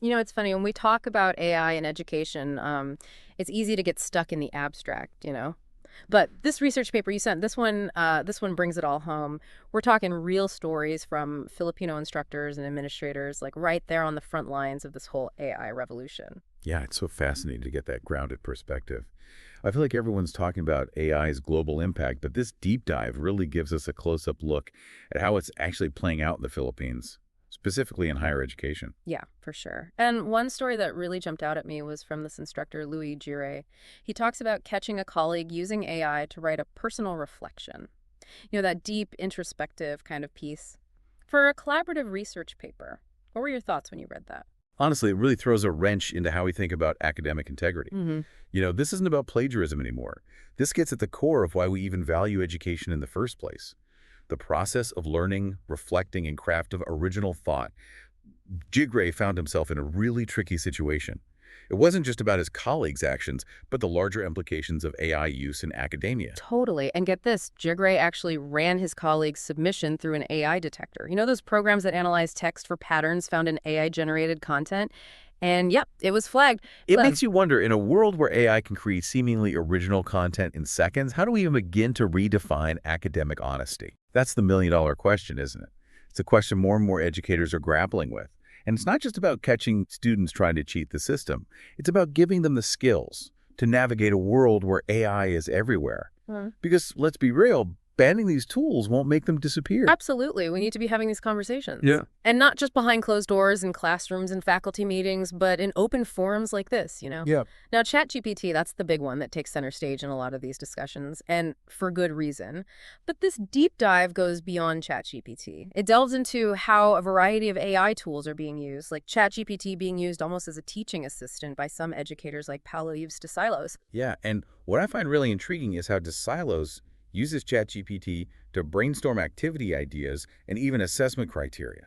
It's funny when we talk about AI in education, it's easy to get stuck in the abstract. But this research paper you sent, this one brings it all home. We're talking real stories from Filipino instructors and administrators, like right there on the front lines of this whole AI revolution. Yeah, it's so fascinating to get that grounded perspective. I feel like everyone's talking about AI's global impact, but this deep dive really gives us a close-up look at how it's actually playing out in the Philippines, specifically in higher education. Yeah, for sure. And one story that really jumped out at me was from this instructor, Louis Gire. He talks about catching a colleague using AI to write a personal reflection. That deep, introspective kind of piece for a collaborative research paper. What were your thoughts when you read that? Honestly, it really throws a wrench into how we think about academic integrity. Hmm. This isn't about plagiarism anymore. This gets at the core of why we even value education in the first place. The process of learning, reflecting, and craft of original thought. Jigray found himself in a really tricky situation. It wasn't just about his colleagues' actions, but the larger implications of AI use in academia. Totally. And get this, Jigray actually ran his colleague's submission through an AI detector. Those programs that analyze text for patterns found in AI-generated content? And yep, it was flagged. It makes you wonder, in a world where AI can create seemingly original content in seconds, how do we even begin to redefine academic honesty? That's the million-dollar question, isn't it? It's a question more and more educators are grappling with. And it's not just about catching students trying to cheat the system. It's about giving them the skills to navigate a world where AI is everywhere. Hmm. Because, let's be real, banning these tools won't make them disappear. Absolutely. We need to be having these conversations. Yeah. And not just behind closed doors in classrooms and faculty meetings, but in open forums like this. Yeah. Now, ChatGPT, that's the big one that takes center stage in a lot of these discussions, and for good reason. But this deep dive goes beyond ChatGPT. It delves into how a variety of AI tools are being used, like ChatGPT being used almost as a teaching assistant by some educators like Paulo Yves de Silos. Yeah, and what I find really intriguing is how DeSilos uses ChatGPT to brainstorm activity ideas and even assessment criteria.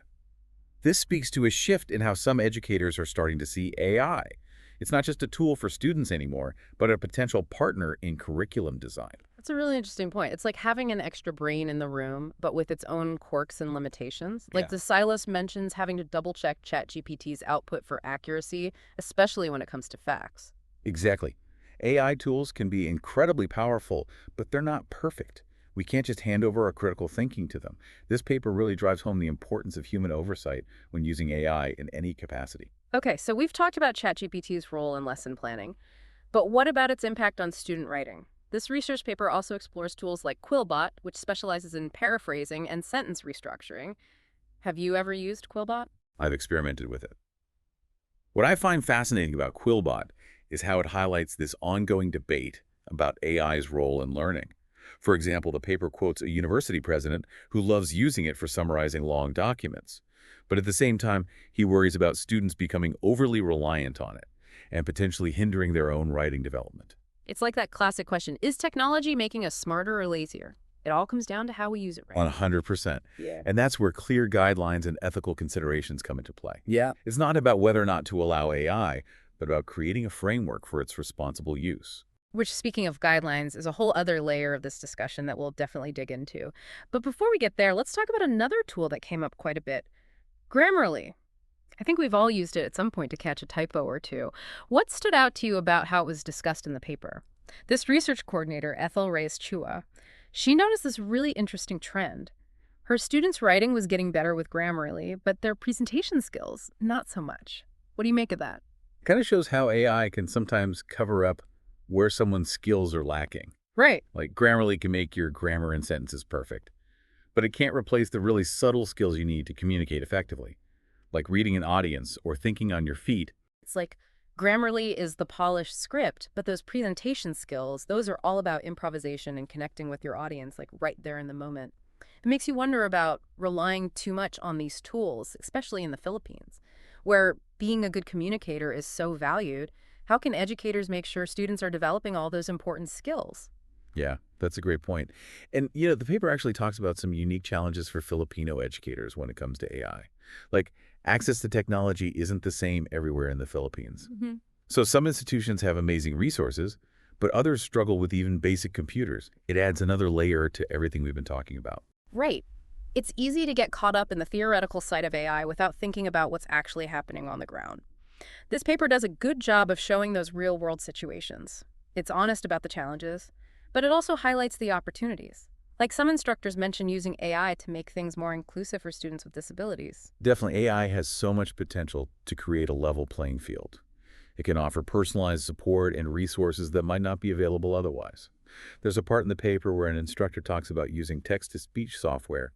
This speaks to a shift in how some educators are starting to see AI. It's not just a tool for students anymore, but a potential partner in curriculum design. That's a really interesting point. It's like having an extra brain in the room, but with its own quirks and limitations. Like Yeah. the Silas mentions having to double check ChatGPT's output for accuracy, especially when it comes to facts. Exactly. AI tools can be incredibly powerful, but they're not perfect. We can't just hand over our critical thinking to them. This paper really drives home the importance of human oversight when using AI in any capacity. Okay, so we've talked about ChatGPT's role in lesson planning, but what about its impact on student writing? This research paper also explores tools like Quillbot, which specializes in paraphrasing and sentence restructuring. Have you ever used Quillbot? I've experimented with it. What I find fascinating about Quillbot is how it highlights this ongoing debate about AI's role in learning. For example, the paper quotes a university president who loves using it for summarizing long documents. But at the same time, he worries about students becoming overly reliant on it and potentially hindering their own writing development. It's like that classic question, is technology making us smarter or lazier? It all comes down to how we use it, right? 100%. Yeah. And that's where clear guidelines and ethical considerations come into play. Yeah. It's not about whether or not to allow AI, but about creating a framework for its responsible use. Which, speaking of guidelines, is a whole other layer of this discussion that we'll definitely dig into. But before we get there, let's talk about another tool that came up quite a bit, Grammarly. I think we've all used it at some point to catch a typo or two. What stood out to you about how it was discussed in the paper? This research coordinator, Ethel Reyes Chua, she noticed this really interesting trend. Her students' writing was getting better with Grammarly, but their presentation skills, not so much. What do you make of that? It kind of shows how AI can sometimes cover up where someone's skills are lacking. Right. Like Grammarly can make your grammar and sentences perfect, but it can't replace the really subtle skills you need to communicate effectively, like reading an audience or thinking on your feet. It's like Grammarly is the polished script, but those presentation skills, those are all about improvisation and connecting with your audience, like right there in the moment. It makes you wonder about relying too much on these tools, especially in the Philippines, where being a good communicator is so valued. How can educators make sure students are developing all those important skills? Yeah, that's a great point. And the paper actually talks about some unique challenges for Filipino educators when it comes to AI. Like, access to technology isn't the same everywhere in the Philippines. Hmm. So some institutions have amazing resources, but others struggle with even basic computers. It adds another layer to everything we've been talking about. Right. It's easy to get caught up in the theoretical side of AI without thinking about what's actually happening on the ground. This paper does a good job of showing those real-world situations. It's honest about the challenges, but it also highlights the opportunities. Like some instructors mention using AI to make things more inclusive for students with disabilities. Definitely, AI has so much potential to create a level playing field. It can offer personalized support and resources that might not be available otherwise. There's a part in the paper where an instructor talks about using text-to-speech software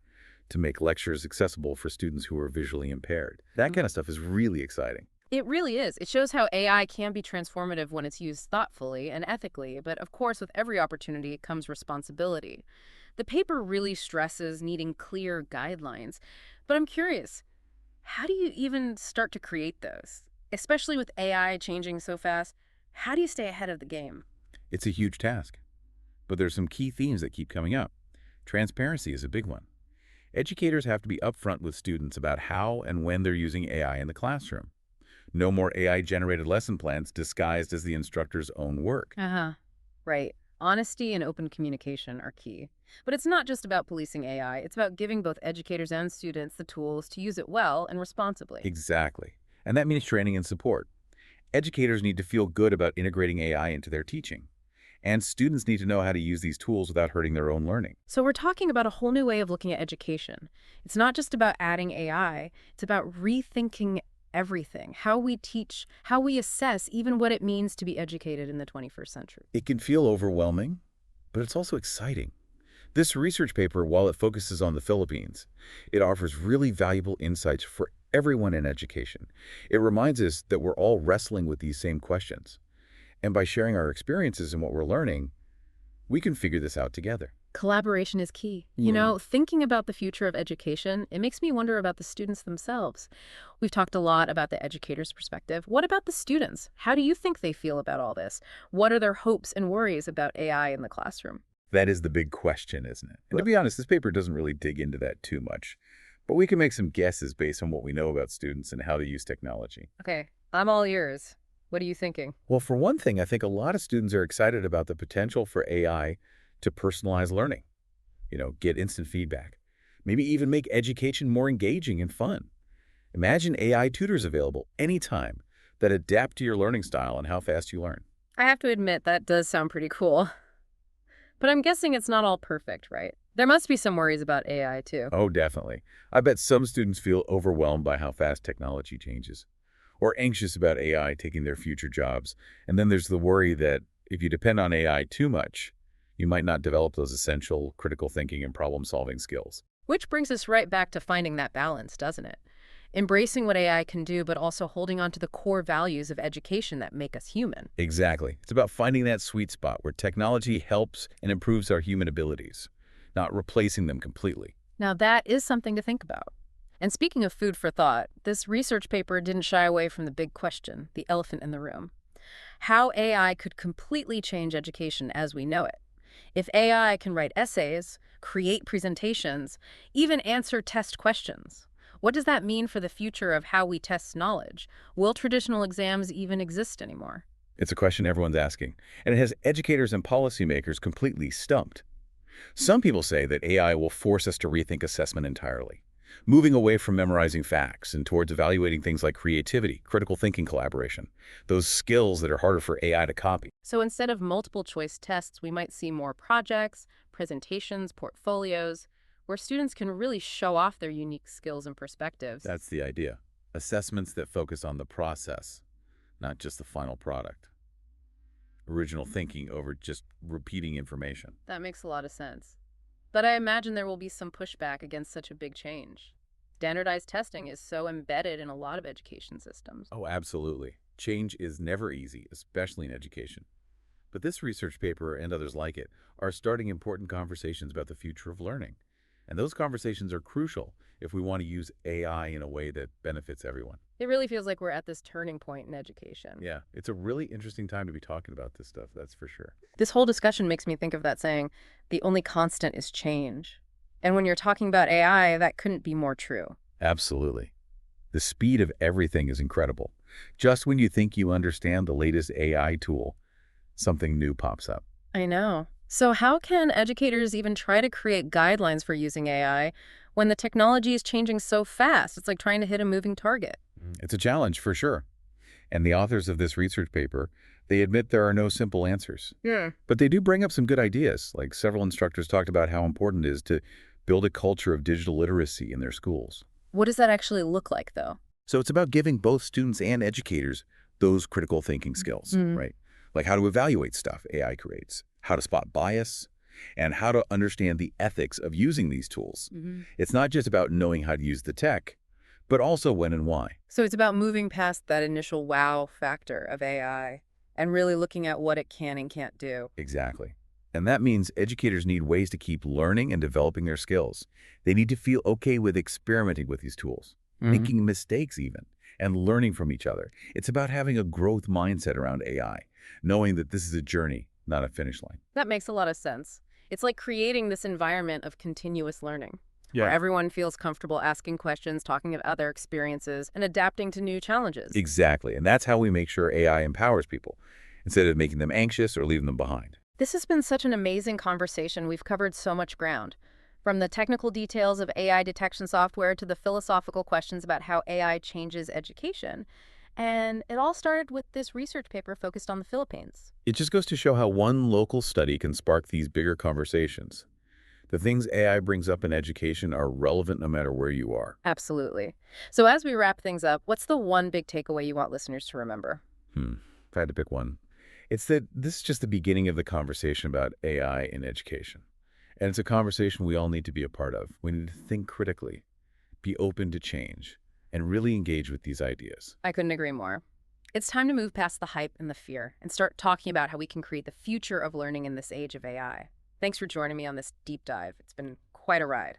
to make lectures accessible for students who are visually impaired. That kind of stuff is really exciting. It really is. It shows how AI can be transformative when it's used thoughtfully and ethically, but of course, with every opportunity comes responsibility. The paper really stresses needing clear guidelines, but I'm curious, how do you even start to create those? Especially with AI changing so fast, how do you stay ahead of the game? It's a huge task, but there's some key themes that keep coming up. Transparency is a big one. Educators have to be upfront with students about how and when they're using AI in the classroom. No more AI-generated lesson plans disguised as the instructor's own work. Uh-huh. Right. Honesty and open communication are key. But it's not just about policing AI, it's about giving both educators and students the tools to use it well and responsibly. Exactly. And that means training and support. Educators need to feel good about integrating AI into their teaching. And students need to know how to use these tools without hurting their own learning. So we're talking about a whole new way of looking at education. It's not just about adding AI, it's about rethinking everything, how we teach, how we assess, even what it means to be educated in the 21st century. It can feel overwhelming, but it's also exciting. This research paper, while it focuses on the Philippines, it offers really valuable insights for everyone in education. It reminds us that we're all wrestling with these same questions. And by sharing our experiences and what we're learning, we can figure this out together. Collaboration is key. Thinking about the future of education, it makes me wonder about the students themselves. We've talked a lot about the educator's perspective. What about the students? How do you think they feel about all this? What are their hopes and worries about AI in the classroom? That is the big question, isn't it? And to be honest, this paper doesn't really dig into that too much. But we can make some guesses based on what we know about students and how to use technology. Okay, I'm all ears. What are you thinking? Well, for one thing, I think a lot of students are excited about the potential for AI to personalize learning, get instant feedback, maybe even make education more engaging and fun. Imagine AI tutors available anytime that adapt to your learning style and how fast you learn. I have to admit, that does sound pretty cool. But I'm guessing it's not all perfect, right? There must be some worries about AI, too. Oh, definitely. I bet some students feel overwhelmed by how fast technology changes, or anxious about AI taking their future jobs. And then there's the worry that if you depend on AI too much, you might not develop those essential critical thinking and problem-solving skills. Which brings us right back to finding that balance, doesn't it? Embracing what AI can do, but also holding on to the core values of education that make us human. Exactly. It's about finding that sweet spot where technology helps and improves our human abilities, not replacing them completely. Now, that is something to think about. And speaking of food for thought, this research paper didn't shy away from the big question, the elephant in the room. How AI could completely change education as we know it. If AI can write essays, create presentations, even answer test questions, what does that mean for the future of how we test knowledge? Will traditional exams even exist anymore? It's a question everyone's asking, and it has educators and policymakers completely stumped. Some people say that AI will force us to rethink assessment entirely, moving away from memorizing facts and towards evaluating things like creativity, critical thinking, collaboration, those skills that are harder for AI to copy. So instead of multiple choice tests, we might see more projects, presentations, portfolios, where students can really show off their unique skills and perspectives. That's the idea. Assessments that focus on the process, not just the final product. Original thinking over just repeating information. That makes a lot of sense. But I imagine there will be some pushback against such a big change. Standardized testing is so embedded in a lot of education systems. Oh, absolutely. Change is never easy, especially in education. But this research paper and others like it are starting important conversations about the future of learning. And those conversations are crucial if we want to use AI in a way that benefits everyone. It really feels like we're at this turning point in education. Yeah, it's a really interesting time to be talking about this stuff, that's for sure. This whole discussion makes me think of that saying, the only constant is change. And when you're talking about AI, that couldn't be more true. Absolutely. The speed of everything is incredible. Just when you think you understand the latest AI tool, something new pops up. I know. So how can educators even try to create guidelines for using AI when the technology is changing so fast? It's like trying to hit a moving target. It's a challenge for sure. And the authors of this research paper, they admit there are no simple answers. Yeah. But they do bring up some good ideas, like several instructors talked about how important it is to build a culture of digital literacy in their schools. What does that actually look like, though? So it's about giving both students and educators those critical thinking skills, Mm. right? Like how to evaluate stuff AI creates, how to spot bias, and how to understand the ethics of using these tools. Hmm. It's not just about knowing how to use the tech, but also when and why. So it's about moving past that initial wow factor of AI and really looking at what it can and can't do. Exactly. And that means educators need ways to keep learning and developing their skills. They need to feel okay with experimenting with these tools, making mistakes even, and learning from each other. It's about having a growth mindset around AI, knowing that this is a journey, not a finish line. That makes a lot of sense. It's like creating this environment of continuous learning, where Yeah. everyone feels comfortable asking questions, talking about other experiences, and adapting to new challenges. Exactly. And that's how we make sure AI empowers people, instead of making them anxious or leaving them behind. This has been such an amazing conversation. We've covered so much ground, from the technical details of AI detection software to the philosophical questions about how AI changes education. And it all started with this research paper focused on the Philippines. It just goes to show how one local study can spark these bigger conversations. The things AI brings up in education are relevant no matter where you are. Absolutely. So as we wrap things up, what's the one big takeaway you want listeners to remember? If I had to pick one, it's that this is just the beginning of the conversation about AI in education. And it's a conversation we all need to be a part of. We need to think critically, be open to change, and really engage with these ideas. I couldn't agree more. It's time to move past the hype and the fear and start talking about how we can create the future of learning in this age of AI. Thanks for joining me on this deep dive. It's been quite a ride.